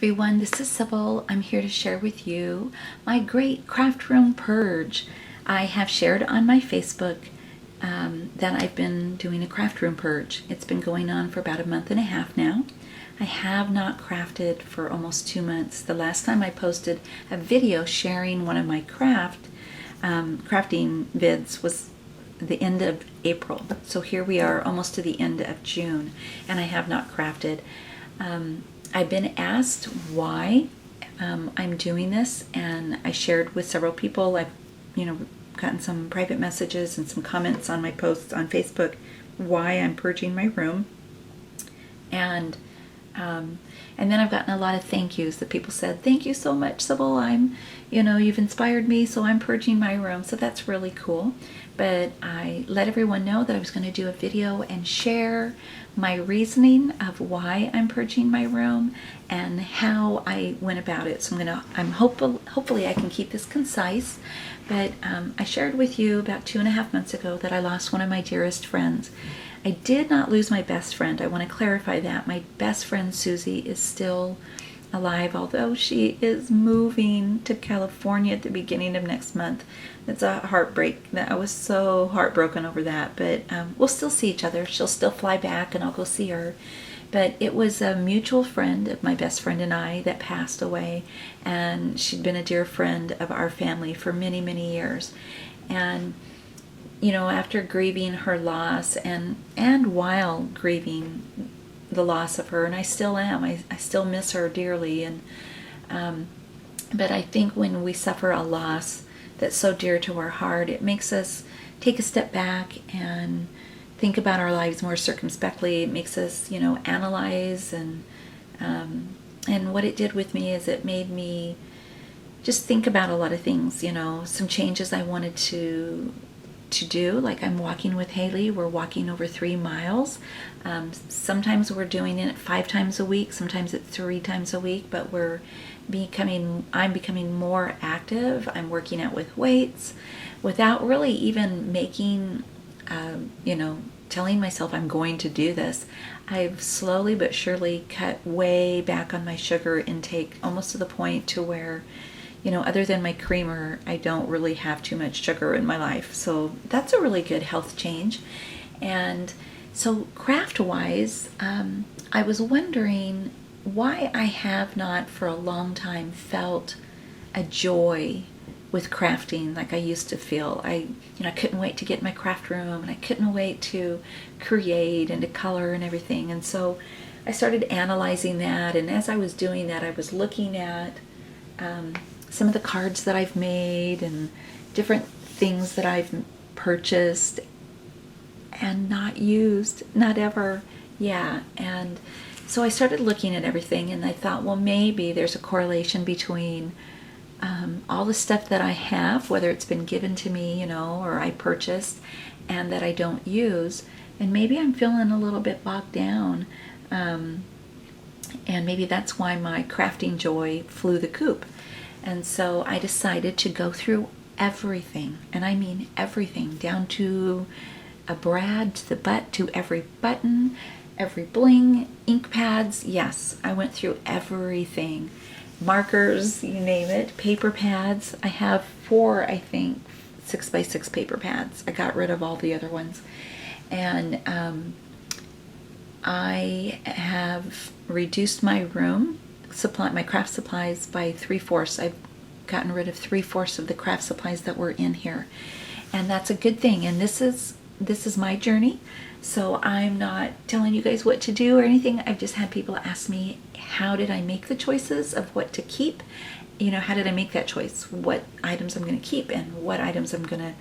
everyone, this is Sybil. I'm here to share with you my great craft room purge. I have shared on my Facebook that I've been doing a craft room purge. It's been going on for about a month and a half now. I have not crafted for almost 2 months. The last time I posted a video sharing one of my crafting vids was the end of April. So here we are almost to the end of June and I have not crafted. I've been asked why I'm doing this, and I shared with several people. I've gotten some private messages and some comments on my posts on Facebook why I'm purging my room, and then I've gotten a lot of thank yous that people said, thank you so much, Sybil, you've inspired me, so I'm purging my room. So that's really cool. But I let everyone know that I was going to do a video and share my reasoning of why I'm purging my room and how I went about it. So hopefully I can keep this concise. But I shared with you about 2.5 months ago that I lost one of my dearest friends. I did not lose my best friend. I want to clarify that. My best friend Susie is still alive, although she is moving to California at the beginning of next month. It's a heartbreak. I was so heartbroken over that, but we'll still see each other. She'll still fly back and I'll go see her. But it was a mutual friend of my best friend and I that passed away, and she'd been a dear friend of our family for many, many years. And after grieving her loss and while grieving the loss of her, and I still am, I still miss her dearly, and but I think when we suffer a loss that's so dear to our heart, it makes us take a step back and think about our lives more circumspectly. It makes us analyze, and what it did with me is it made me just think about a lot of things, some changes I wanted to do. Like, I'm walking with Haley. We're walking over 3 miles. Sometimes we're doing it 5 times a week. Sometimes it's 3 times a week. But I'm becoming more active. I'm working out with weights without really even making, telling myself I'm going to do this. I've slowly but surely cut way back on my sugar intake, almost to the point to where other than my creamer, I don't really have too much sugar in my life. So that's a really good health change. And so craft-wise, I was wondering why I have not for a long time felt a joy with crafting like I used to feel. I couldn't wait to get in my craft room, and I couldn't wait to create and to color and everything. And so I started analyzing that, and as I was doing that, I was looking at some of the cards that I've made and different things that I've purchased and not used, not ever. And so I started looking at everything, and I thought, well, maybe there's a correlation between all the stuff that I have, whether it's been given to me, or I purchased, and that I don't use, and maybe I'm feeling a little bit bogged down, and maybe that's why my crafting joy flew the coop. And so I decided to go through everything, and I mean everything, down to a brad, to every button, every bling, ink pads. Yes, I went through everything. Markers, you name it, paper pads. I have 4, I think, 6x6 paper pads. I got rid of all the other ones. And I have reduced my room my craft supplies by 3/4. I've gotten rid of 3/4 of the craft supplies that were in here, and that's a good thing. And this is my journey, so I'm not telling you guys what to do or anything. I've just had people ask me, how did I make the choices of what to keep? How did I make that choice? What items I'm going to keep and what items I'm going to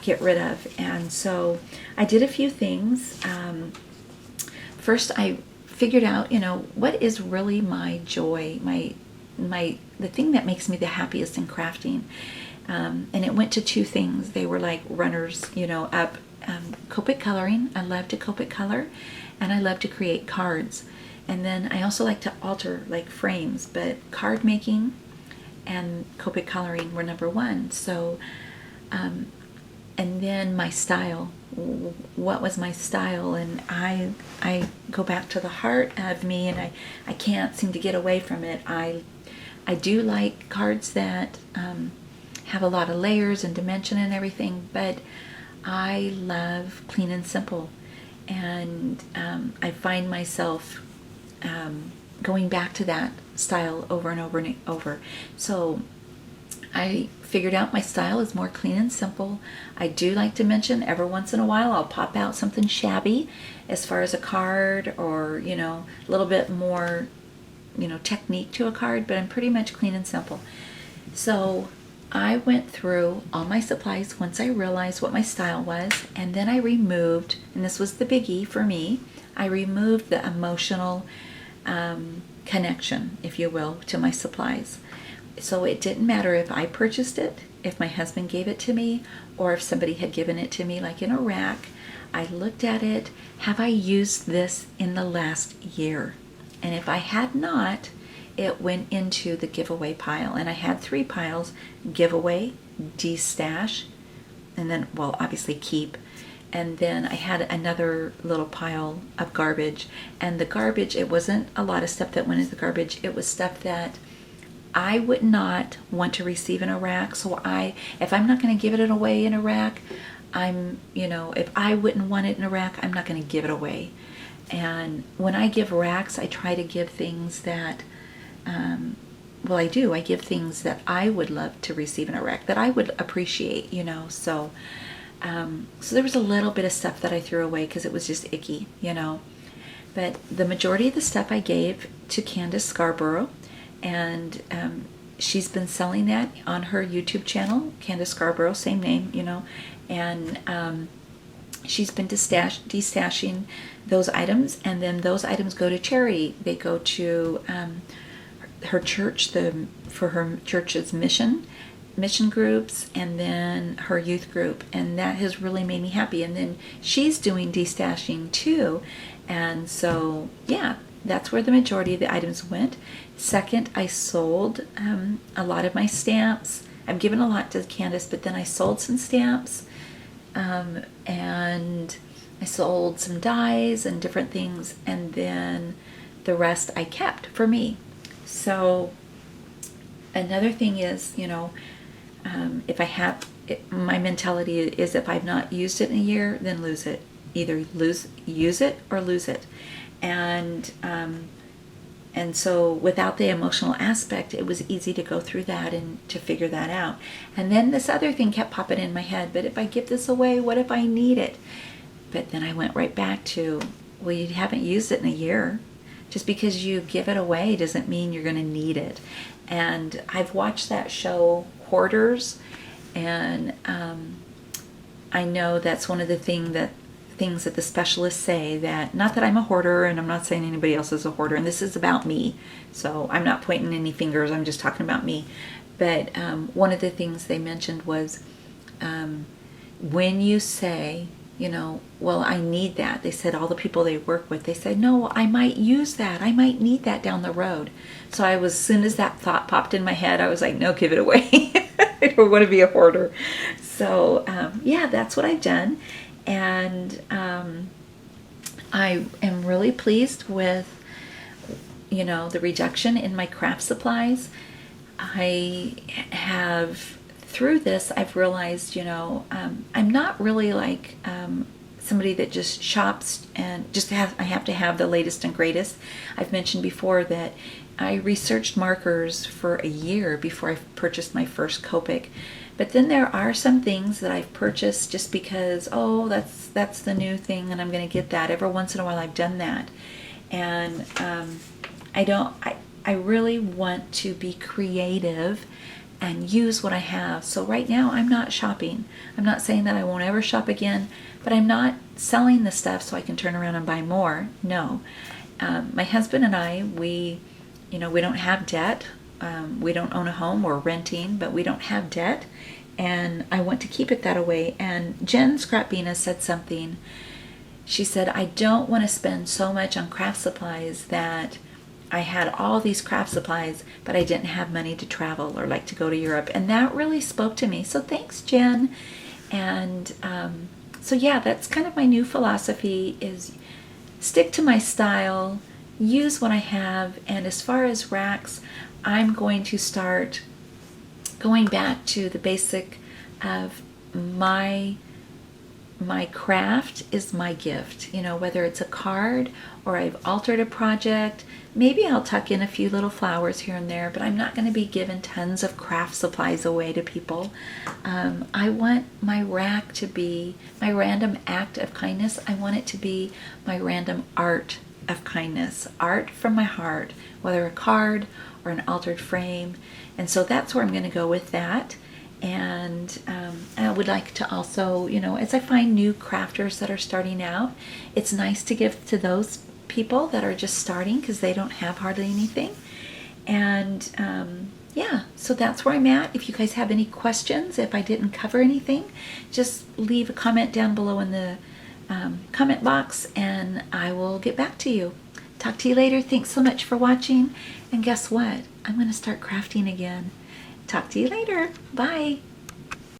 get rid of? And so I did a few things. First, I figured out, what is really my joy, the thing that makes me the happiest in crafting. And it went to 2 things. They were like runners, up. Copic coloring. I love to Copic color, and I love to create cards. And then I also like to alter, like frames, but card making and Copic coloring were number 1. So And then my style. What was my style? And I go back to the heart of me, and I can't seem to get away from it. I do like cards that have a lot of layers and dimension and everything, but I love clean and simple. And I find myself going back to that style over and over and over. So I figured out my style is more clean and simple. I do like to mention every once in a while I'll pop out something shabby as far as a card, or a little bit more technique to a card, but I'm pretty much clean and simple. So I went through all my supplies once I realized what my style was, and then I removed, and this was the biggie for me, I removed the emotional connection, if you will, to my supplies. So it didn't matter if I purchased it, if my husband gave it to me, or if somebody had given it to me, like in a rack. I looked at it, have I used this in the last year? And if I had not, it went into the giveaway pile. And I had 3 piles: giveaway, de-stash, and then, well, obviously keep. And then I had another little pile of garbage. And the garbage, it wasn't a lot of stuff that went into the garbage. It was stuff that I would not want to receive in a rack. So if I'm not going to give it away in a rack, if I wouldn't want it in a rack, I'm not going to give it away. And when I give racks, I try to give things that, I do. I give things that I would love to receive in a rack, that I would appreciate, So there was a little bit of stuff that I threw away because it was just icky, But the majority of the stuff I gave to Candice Scarborough, and she's been selling that on her YouTube channel, Candice Scarborough, same name, and she's been destashing those items, and then those items go to charity. They go to her church, for her church's mission groups, and then her youth group, and that has really made me happy. And then she's doing destashing too, and so yeah, that's where the majority of the items went. Second, I sold a lot of my stamps. I've given a lot to Candice, but then I sold some stamps, and I sold some dies and different things, and then the rest I kept for me. So another thing is, if I have, my mentality is if I've not used it in a year, then lose it. Either use it or lose it. And so without the emotional aspect, it was easy to go through that and to figure that out. And then this other thing kept popping in my head, but if I give this away, what if I need it? But then I went right back to, well, you haven't used it in a year. Just because you give it away doesn't mean you're going to need it. And I've watched that show, Hoarders, and I know that's one of the things that the specialists say, that, not that I'm a hoarder, and I'm not saying anybody else is a hoarder, and this is about me, so I'm not pointing any fingers, I'm just talking about me. But one of the things they mentioned was when you say, well, I need that. They said all the people they work with, they said, no, I might use that. I might need that down the road. So as soon as that thought popped in my head, I was like, no, give it away. I don't want to be a hoarder. So yeah, that's what I've done. And I am really pleased with, the reduction in my craft supplies. I have, through this, I've realized, I'm not really like somebody that just shops and I have to have the latest and greatest. I've mentioned before that I researched markers for a year before I purchased my first Copic. But then there are some things that I've purchased just because, oh, that's the new thing and I'm going to get that. Every once in a while I've done that. And I really want to be creative and use what I have. So right now I'm not shopping. I'm not saying that I won't ever shop again, but I'm not selling the stuff so I can turn around and buy more. No. My husband and I, we don't have debt. We don't own a home. We're renting, but we don't have debt. And I want to keep it that way. And Jen Scrapbina said something. She said, I don't want to spend so much on craft supplies that I had all these craft supplies, but I didn't have money to travel or like to go to Europe. And that really spoke to me. So thanks, Jen. And so yeah, that's kind of my new philosophy, is stick to my style, use what I have. And as far as racks, I'm going to start going back to the basic of my craft is my gift. You know, whether it's a card or I've altered a project, maybe I'll tuck in a few little flowers here and there, but I'm not going to be giving tons of craft supplies away to people. I want my rack to be my random act of kindness. I want it to be my random art of kindness, art from my heart, whether a card or an altered frame. And so that's where I'm going to go with that. And I would like to also, you know, as I find new crafters that are starting out, it's nice to give to those people that are just starting, because they don't have hardly anything. And yeah, so that's where I'm at. If you guys have any questions, if I didn't cover anything, just leave a comment down below in the comment box, and I will get back to you. Talk to you later. Thanks so much for watching. And guess what? I'm going to start crafting again. Talk to you later. Bye.